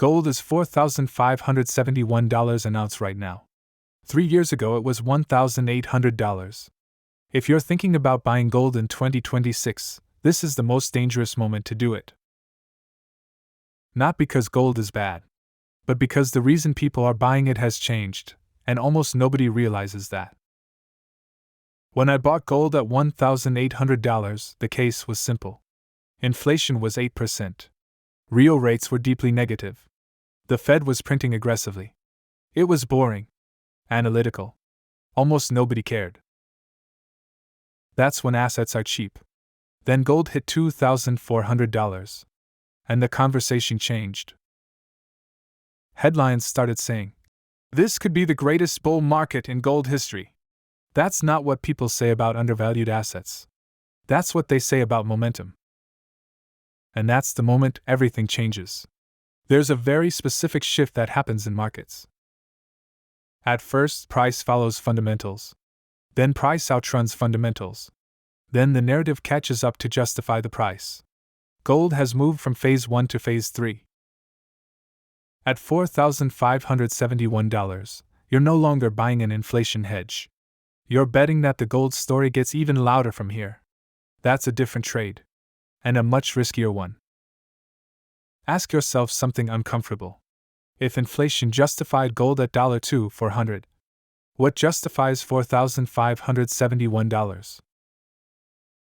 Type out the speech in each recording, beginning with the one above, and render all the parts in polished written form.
Gold is $4,571 an ounce right now. 3 years ago it was $1,800. If you're thinking about buying gold in 2026, this is the most dangerous moment to do it. Not because gold is bad, but because the reason people are buying it has changed, and almost nobody realizes that. When I bought gold at $1,800, the case was simple. Inflation was 8%. Real rates were deeply negative. The Fed was printing aggressively. It was boring. Analytical. Almost nobody cared. That's when assets are cheap. Then gold hit $2,400. And the conversation changed. Headlines started saying, "This could be the greatest bull market in gold history." That's not what people say about undervalued assets. That's what they say about momentum. And that's the moment everything changes. There's a very specific shift that happens in markets. At first, price follows fundamentals. Then price outruns fundamentals. Then the narrative catches up to justify the price. Gold has moved from phase 1 to phase 3. At $4,571, you're no longer buying an inflation hedge. You're betting that the gold story gets even louder from here. That's a different trade. And a much riskier one. Ask yourself something uncomfortable. If inflation justified gold at $2,400, what justifies $4,571?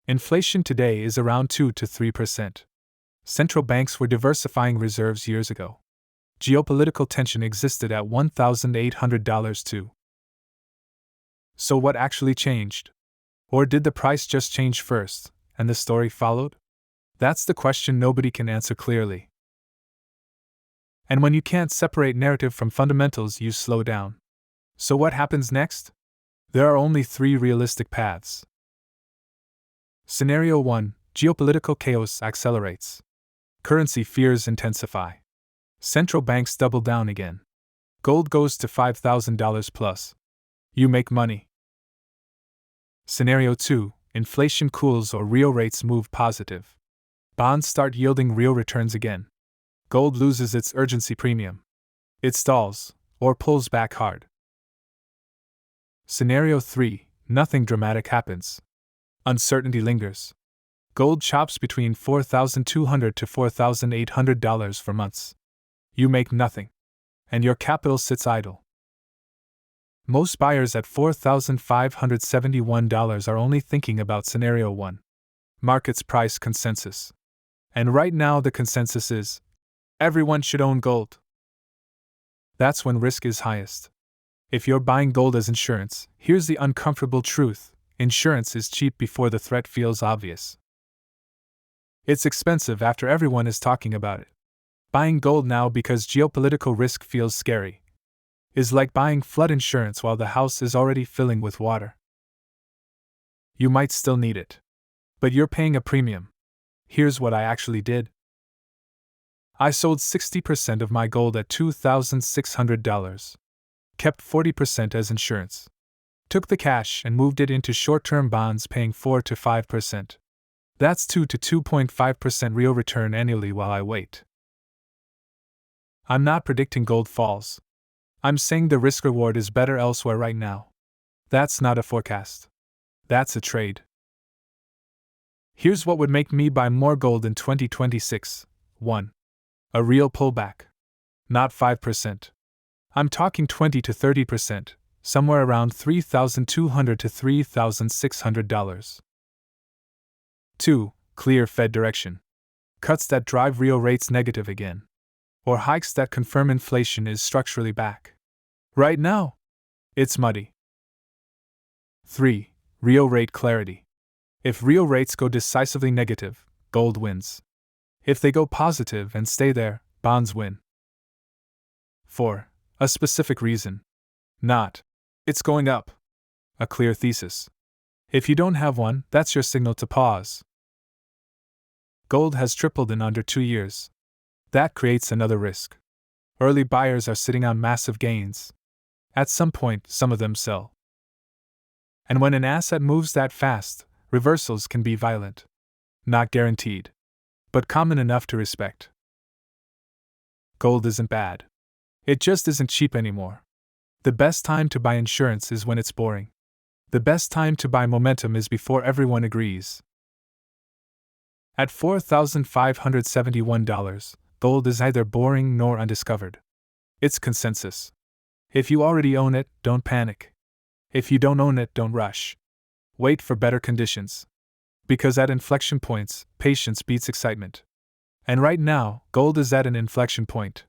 Inflation today is around 2 to 3%. Central banks were diversifying reserves years ago. Geopolitical tension existed at $1,800 too. So what actually changed? Or did the price just change first, and the story followed? That's the question nobody can answer clearly. And when you can't separate narrative from fundamentals, you slow down. So what happens next? There are only 3 realistic paths. Scenario 1: geopolitical chaos accelerates. Currency fears intensify. Central banks double down again. Gold goes to $5,000 plus. You make money. Scenario 2: inflation cools or real rates move positive. Bonds start yielding real returns again. Gold loses its urgency premium. It stalls, or pulls back hard. Scenario 3: nothing dramatic happens. Uncertainty lingers. Gold chops between $4,200 to $4,800 for months. You make nothing. And your capital sits idle. Most buyers at $4,571 are only thinking about Scenario 1. Market's price consensus. And right now the consensus is, everyone should own gold. That's when risk is highest. If you're buying gold as insurance, here's the uncomfortable truth: insurance is cheap before the threat feels obvious. It's expensive after everyone is talking about it. Buying gold now because geopolitical risk feels scary is like buying flood insurance while the house is already filling with water. You might still need it, but you're paying a premium. Here's what I actually did. I sold 60% of my gold at $2,600. Kept 40% as insurance. Took the cash and moved it into short-term bonds paying 4 to 5%. That's 2 to 2.5% real return annually while I wait. I'm not predicting gold falls. I'm saying the risk-reward is better elsewhere right now. That's not a forecast. That's a trade. Here's what would make me buy more gold in 2026. 1. A real pullback. Not 5%. I'm talking 20 to 30%, somewhere around $3,200 to $3,600. 2. Clear Fed direction. Cuts that drive real rates negative again. Or hikes that confirm inflation is structurally back. Right now, it's muddy. 3. Real rate clarity. If real rates go decisively negative, gold wins. If they go positive and stay there, bonds win. 4. A specific reason. Not, it's going up. A clear thesis. If you don't have one, that's your signal to pause. Gold has tripled in under 2 years. That creates another risk. Early buyers are sitting on massive gains. At some point, some of them sell. And when an asset moves that fast, reversals can be violent. Not guaranteed, but common enough to respect. Gold isn't bad. It just isn't cheap anymore. The best time to buy insurance is when it's boring. The best time to buy momentum is before everyone agrees. At $4,571, gold is neither boring nor undiscovered. It's consensus. If you already own it, don't panic. If you don't own it, don't rush. Wait for better conditions. Because at inflection points, patience beats excitement. And right now, gold is at an inflection point.